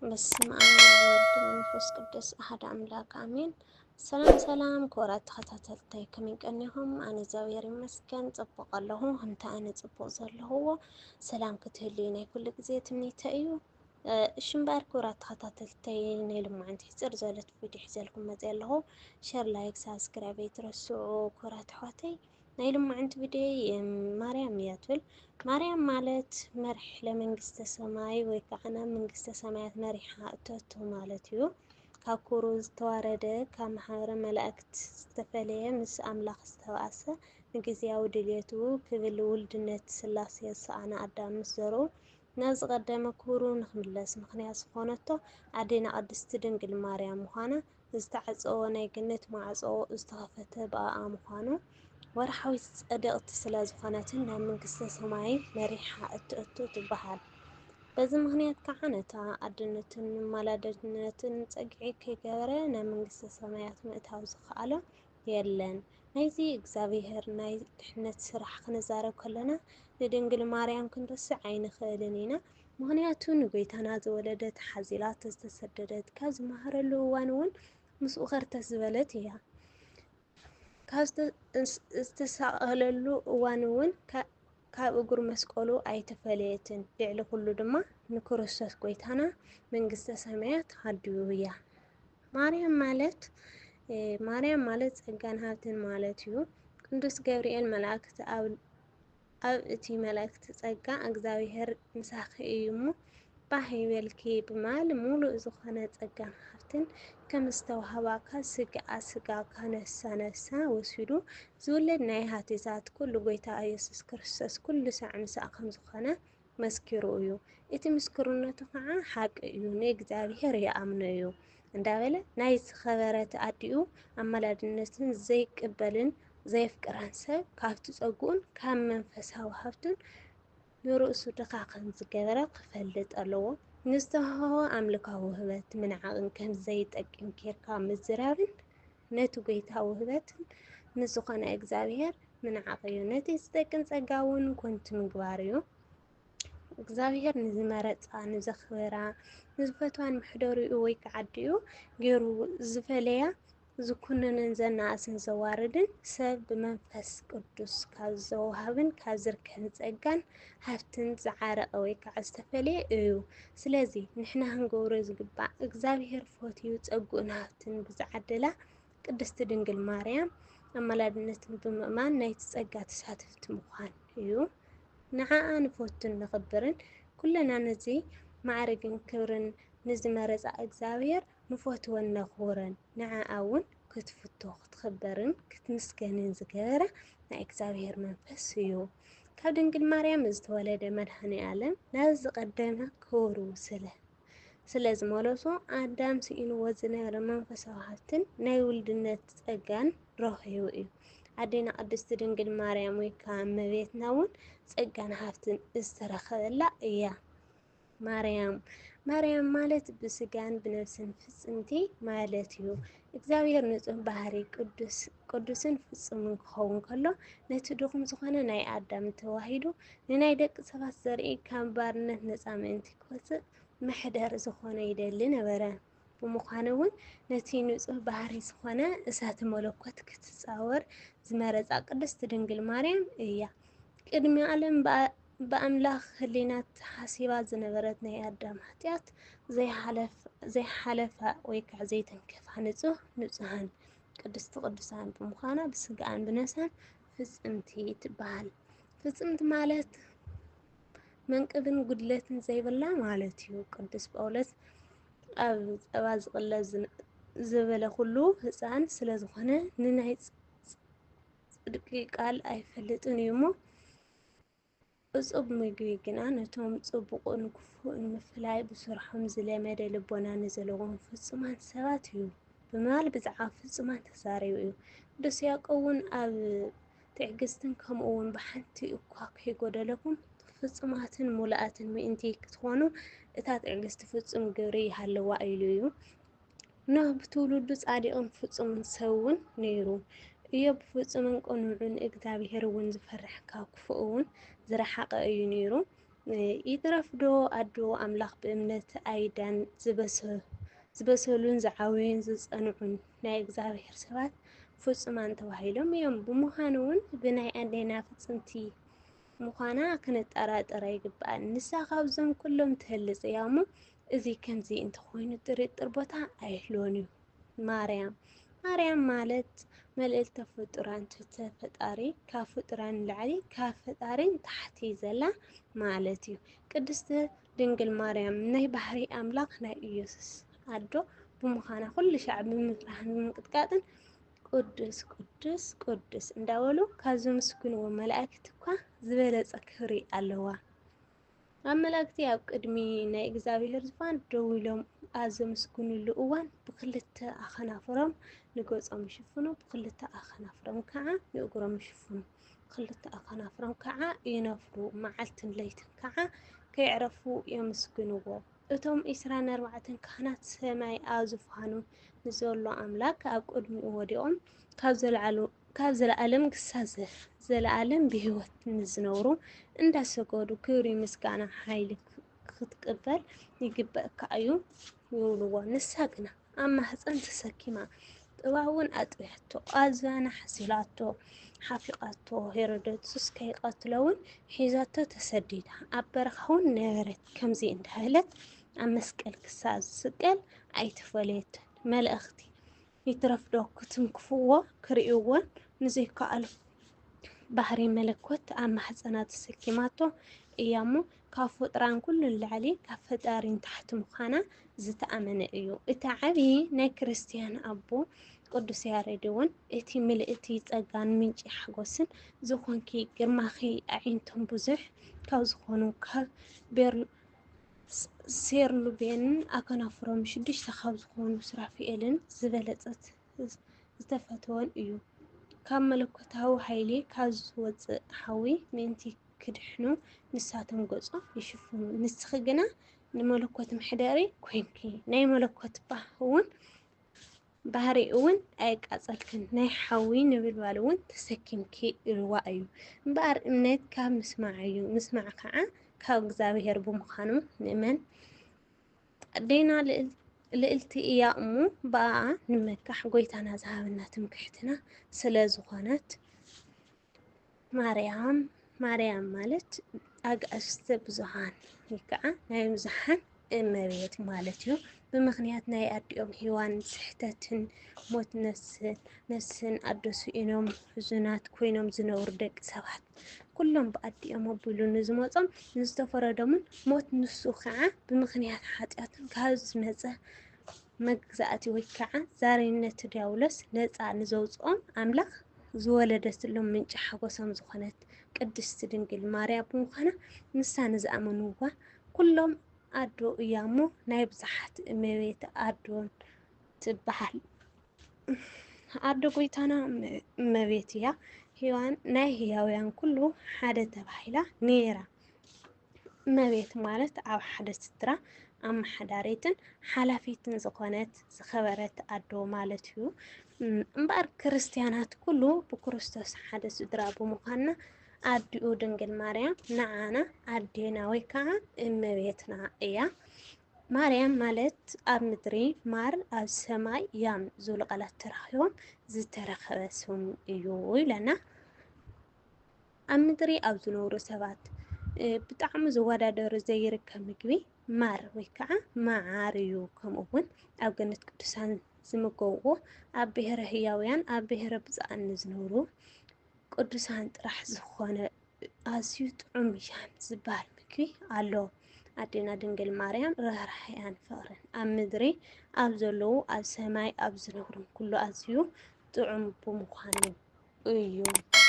በስመ አብ ወወልድ ወመንፈስ ቅዱስ አሐዱ አምላክ አሜን። ሰላም ሰላም ክቡራት ተኸታተልታይ ከመይ ቀኒኹም? ኣነ እግዚአብሔር ይመስገን ጽቡቕ ኣለኹ። ከምቲ ኣነ ጽቡቕ ዘለኹዎ ሰላም ክትህልዩ ናይ ኩሉ ግዜ ትምኒተይ እዩ። እምበር ክቡራት ተኸታተልታይ ናይ ልምዓንቲ ሕፅር ዝበለት ቪድዮ ሒዘልኩም መፅእ ኣለኹ። ሸር ላይክ ሳብስክራይብ ኣይትረስዑ ክቡራት ኣሕዋተይ። ናይ ልምዓንቲ ቪድዮ ማርያም እያ ትብል። ማርያም ማለት መርሕ ለመንግስተ ሰማይ ወይ ከዓ ናብ መንግስተ ሰማያት መሪሓ እተቱ ማለት እዩ። ካብ ክብሩ ዝተዋረደ ካብ ማሕበረ መላእክት ዝተፈለየ ምስ ኣምላኽ ዝተባእሰ ንግዚያዊ ድልየቱ ክብል ውልድነት ስላሴ ዝሰኣነ ኣዳም ምስ ዘርኡ ናብ ዝቐደመ ክብሩ ንክምለስ ምክንያት ዝኾነቶ ኣዴና ቅድስቲ ድንግል ማርያም ምዃና ዝተዓፀወ ናይ ገነት ማዕፆ ዝተኸፈተ ብኣኣ ምዃኑ ወርሓዊት ጸድቕቲ ስለ ዝኾነትን ናብ መንግስተ ሰማይ መሪሓ እትእቱ ትበሃል። በዚ ምክንያት ከዓ ነታ ኣድነትን ማላደነትን ፀግዒ ከይገበረ ናብ መንግስተ ሰማያት ምእታው ዝከኣለ የለን። ናይዚ እግዚኣብሔር ናይ ድሕነት ስራሕ ክንዛረብ ከለና ንድንግል ማርያም ክንርስዕ ኣይንኽእልን ኢና። ምክንያቱ ንጎይታና ዝወለደት ሓዚላ ተስተሰደደት ካብ ዝመሃረሉ እዋን እውን ምስኡ ከርተስ ዝበለት እያ። ካብ ዝተሰቐለሉ እዋን እውን ካብ እግሩ መስቀሉ ኣይተፈለየትን። ልዕሊ ኩሉ ድማ ንክርስቶስ ጎይታና መንግስተ ሰማያት ሃድዩ እያ። ማርያም ማለት ጸጋን ሃብትን ማለት እዩ። ቅዱስ ገብርኤል መላእክቲ ኣብ እቲ መላእክቲ ጸጋ እግዚአብሔር ምሳኺ እዩ እሞ ባህ ይበልኪ ብማል ሙሉእ ዝኾነ ጸጋን ሃብትን ከም ዝተዋህባካ ስጋካ ነሳ ወሲዱ ዝውለድ ናይ ሃቲታት ኩሉ ጎይታ ኢየሱስ ክርስቶስ ኩሉ ሳዕ ምሳእ ከም ዝኾነ መስኪሩ እዩ። እቲ ምስክርነቱ ከዓ ሓቂ እዩ፣ ንእግዚአብሔር ይኣምኖ እዩ እንዳበለ ናይ ዝኸበረት ኣዲኡ ኣመላድነትን ዘይቅበልን ዘየፍቅራን ሰብ ካብቲ ፀጉኡን ካብ መንፈሳዊ ሃብቱን ንርእሱ ድኻኽን ዝገበረ ክፈልጥ ኣለዎ። ንዝተዋህቦ ኣምልካዊ ውህበት ምንዓቕን ከም ዘይጠቅም ጌርካ ምዝራብን ነቲ ጎይታ ውህበትን ንዝኾነ እግዚአብሔር ምንዓቕ እዩ። ነቲ ዝጠቅም ጸጋ እውን ኮንቲ ምግባር እዩ። እግዚአብሔር ንዝመረፃ ንዘኽብራ ንዝፈትዋን ምሕደሪኡ ወይ ከዓ ኣዲኡ ገይሩ ዝፈለያ ዝኩነንን ዘናእስን ዘዋርድን ሰብ ብመንፈስ ቅዱስ ካብ ዘወሃብን ካብ ዝርከብ ጸጋን ሃብትን ዝዓረቐ ወይ ከዓ ዝተፈለየ እዩ። ስለዚ ንሕና ክንገብሮ ዝግባእ እግዚአብሔር ፈትዩ ጸጉኡን ሃብትን ብዝዓደላ ቅድስቲ ድንግል ማርያም ኣመላድነትን ብምእማን ናይቲ ጸጋ ተሳተፍቲ ምዃን እዩ። ንዓኣ ንፈቱን ንኽብርን ኩለና ነዚ ማዕርግን ክብርን ንዝመረፃ እግዚአብሔር ንፈትወን ነኽብረን ንዓኣ እውን ክትፍቶ ክትኽበርን ክትምስገንን ዝገበረ ናይ እግዚአብሔር መንፈስ እዩ። ካብ ድንግል ማርያም ዝተወለደ መድኃኔ ዓለም ናብ ዝቐደመ ክብሩ ስለ ዝመለሶ ኣዳም ስኢንዎ ዝነበረ መንፈሳዊ ሃብትን ናይ ውልድነት ጸጋን ረኺቡ እዩ። ኣዴና ቅድስቲ ድንግል ማርያም ወይ ከዓ እመቤትና እውን ጸጋን ሃብትን ዝተረኸበላ እያ። ማርያም ማለት ብስጋን ብነፍስን ፍጽምቲ ማለት እዩ። እግዚአብሔር ንጹህ ባህሪ ቅዱስን ፍጹምን ክኸውን ከሎ ነቲ ድኹም ዝኾነ ናይ ኣዳም ተዋሂዱ ንናይ ደቂ ሰባት ዘርኢ ካብ ባርነት ነፃ ምእንቲ ክወፅእ ምሕደር ዝኾነ ይደሊ ነበረ። ብምዃኑ እውን ነቲ ንጹህ ባህሪ ዝኾነ እሳተ መለኮት ክትፃወር ዝመረፃ ቅድስቲ ድንግል ማርያም እያ። ቅድሚ ዓለም በኣምላኽ ህሊናት ሓሲባ ዝነበረት ናይ ኣዳም ኃጢአት ዘይሓለፈ ወይ ከዓ ዘይተንከፋ ንጹሃን ቅድስቲ ቅዱሳን ብምዃና ብስጋኣን ብነፍሳን ፍጽምቲ ትበሃል። ፍጽምቲ ማለት መንቅብን ጉድለትን ዘይብላ ማለት እዩ። ቅዱስ ጳውሎስ ኣብ ጸባ ዝቕለስ ዝበለ ኩሉ ህፃን ስለ ዝኾነ ንናይ ጽድቂ ቃል ኣይፈልጥን እዩ እሞ እጹብ ምግቢ ግና ነቶም ጽቡቕን ክፉእን ምፍላይ ብስርሖም ዝለመደ ልቦና ንዘለዎም ፍጹማን ሰባት እዩ ብምባል ብዛዕባ ፍጹማን ተዛሪቡ እዩ። ቅዱስ ያዕቆብ እውን ኣብ ትዕግስትን ከምኡውን ብሓንቲ እኳ ከይጎደለኩም ፍጹማትን ሙሉኣትን ምእንቲ ክትኾኑ እታ ትዕግስቲ ፍጹም ግብሪ ይሃለዋ ኢሉ እዩ። ኖህ ብትውልዱ ጻዲቕን ፍጹምን ሰብ እውን ነይሩ። ኢዮብ ብፍጹምን ቅኑዕን እግዚአብሔር እውን ዝፈርሕ ካብ ክፉእ እውን ዝረሓቐ እዩ ነይሩ። ይትረፍዶ ኣዶ ኣምላኽ ብእምነት ኣይዳን ዝበሰሉን ዝዓበዩን ዝጸንዑን ናይ እግዚአብሔር ሰባት ፍጹማን ተባሂሎም እዮም። ብምዃኑ እውን ብናይ ኣዴና ፍጽምቲ ምዃና ክንጠራጠር ኣይግባእን። ንሳ ካብዞም ኩሎም ትህልጽ እያ እሞ እዚ ከምዚ እንተኾይኑ ጥርጥር ቦታ ኣይህልዎን እዩ። ማርያም ማለት መልእልተ ፍጡራን ትሕተ ፈጣሪ ካብ ፍጡራን ላዕሊ ካብ ፈጣሪን ታሕቲ ዘላ ማለት እዩ። ቅድስቲ ድንግል ማርያም ናይ ባህሪ ኣምላኽ ናይ ኢየሱስ ኣዶ ብምዃና ኩሉ ሻዕ ብምፍራህን ብምቅጥቃጥን ቅዱስ ቅዱስ ቅዱስ እንዳበሉ ካብ ዘመስግንዎ መላእክት እኳ ዝበለጸ ክብሪ ኣለዋ። ኣብ መላእክቲ ኣብ ቅድሚ ናይ እግዚአብሔር ዙፋን ደው ኢሎም ኣብ ዘመስግንሉ እዋን ብክልተ ኣኸናፍሮም ንገጾም ይሽፍኑ፣ ብክልተ ኣኸናፍሮም ከዓ ንእግሮም ይሽፍኑ፣ ብክልተ ኣኸናፍሮም ከዓ ይነፍሩ፣ መዓልትን ለይትን ከዓ ከይዕረፉ የመስግንዎ። እቶም 24 ካህናት ሰማይ ኣብ ዙፋኑ ንዘሎ ኣምላክ ኣብ ቅድሚኡ ወዲቖም ካብ ዘለዓለም ክሳብ ዘለዓለም ብህይወት ንዝነብሩ እንዳሰገዱ ክብሪ ምስጋና ሓይሊ ክትቅበል ይግበአካ እዩ ይብልዎ። ንሳ ግና ኣብ ማህፀን ተሰኪማ ጥባውን ኣጥቢሕቶ ኣዝያና ሓሲላቶ ሓፊቃቶ ሄሮዶትስ ከይቀትለውን ሒዛቶ ተሰዲዳ ኣብ በረኻ እውን ነበረት። ከምዚ እንዳበለት ኣብ መስቀል ክሳብ ዝስቀል ኣይተፈለየትን። መልእኽቲ ይትረፍዶ ክትንክፍዎ ክርእይዎን ንዘይከኣሉ ባህሪ መለኮት ኣብ ማህፀና ተሰኪማቶ እያ እሞ ካብ ፍጡራን ኩሉ ላዕሊ ካብ ፈጣሪን ታሕቲ ምዃና ዝተኣመነ እዩ። እቲ ዓብዪ ናይ ክርስቲያን ኣቦ ቅዱስ ያሬድ እውን እቲ ምልእቲ ጸጋን ምንጪ ሓጎስን ዝኾንኪ ግርማኺ ኣዒንቶም ብዙሕ ካብ ዝኾኑ ካብ ሴርሉቤንን ኣከናፍሮም 6 ካብ ዝኾኑ ሱራፊኤልን ዝበለጸት ዝተፈተወን እዩ። ካብ መለኮታዊ ሓይሊ ካብ ዝወፅእ ሓዊ ምእንቲ ክድሕኑ ንሳቶም ገጾም ይሽፍኑ። ንስኺ ግና ንመለኮት ምሕደሪ ኮንኪ ናይ መለኮት ባህሪ እውን ኣይቃጸልክን ናይ ሓዊ ነበልባል እውን ተሰኪምኪ ኢልዋ እዩ። እምበኣር እምነት ካብ ምስማዕ እዩ፣ ምስማዕ ከዓ ካብ እግዚአብሔር ብምዃኑ ንእመን። ኣዴና ልዕልቲ እያ እሞ ብኣ ንመካሕ ጎይታና ዝሃበና ትምክሕትና ስለ ዝኾነት ማርያም ማለት ኣጋእዝተ ብዙሓን ወይ ከዓ ናይ ብዙሓን እመቤት ማለት እዩ። ብምክንያት ናይ ኣዲኦም ሔዋን ስሕተትን ሞት ነፍስን ኣደስኢኖም ሕዙናት ኮይኖም ዝነበሩ ደቂ ሰባት ኩሎም ብኣዲኦም ኣቢሉ ንዝመፆም ንዝተፈረዶምን ሞት ንሱ ከዓ ብምክንያት ሓጢኣትን ካብ ዝመፀ መግዛእቲ ወይ ከዓ ዛሬነት ዲያብሎስ ነፃ ንዘውፅኦም ኣምላኽ ዝወለደትሎም ምንጪ ሓጎሶም ዝኾነት ቅድስቲ ድንግል ማርያም ብምዃና ንሳ ንዝኣመንዋ ኩሎም ኣዶ እያ እሞ ናይ ብዙሓት እመቤት ኣዶን ትበሃል። ኣዶ ጎይታና እመቤት እያ። ሔዋን ናይ ህያውያን ኩሉ ሓደ ተባሂላ ነይራ። እመቤት ማለት ኣብ ሓደ ስድራ ኣመሓዳሪትን ሓላፊትን ዝኾነት ዝኸበረት ኣዶ ማለት እዩ። እምበኣር ክርስቲያናት ኩሉ ብክርስቶስ ሓደ ስድራ ብምዃንና ኣዲኡ ድንግል ማርያም ንዓና ኣዴና ወይ ከዓ እመቤትና እያ። ማርያም ማለት ኣብ ምድሪ ማር ኣብ ሰማይ ያም ዝብሉ ቃላት ተራኺቦም ዝተረኸበ ስም እዩ ይብለና። ኣብ ምድሪ ኣብ ዝነብሩ ሰባት ብጣዕሚ ዝወዳደሩ ዘይርከብ ምግቢ ማር ወይ ከዓ መዓር እዩ። ከምኡውን ኣብ ገነት ቅዱሳን ዝምገብዎ ኣብ ብሔረ ህያውያን ኣብ ብሔረ ብፅዓን ዝነብሩ ቅዱሳን ጥራሕ ዝኾነ ኣዝዩ ጥዑም እያን ዝበሃል ምግቢ ኣሎ። ኣዴና ድንግል ማርያም ርህራሄያን ፍቕርን ኣብ ምድሪ ኣብ ዘለዉ ኣብ ሰማይ ኣብ ዝነብሩ ኩሉ ኣዝዩ ጥዑም ብምዃኑ እዩ።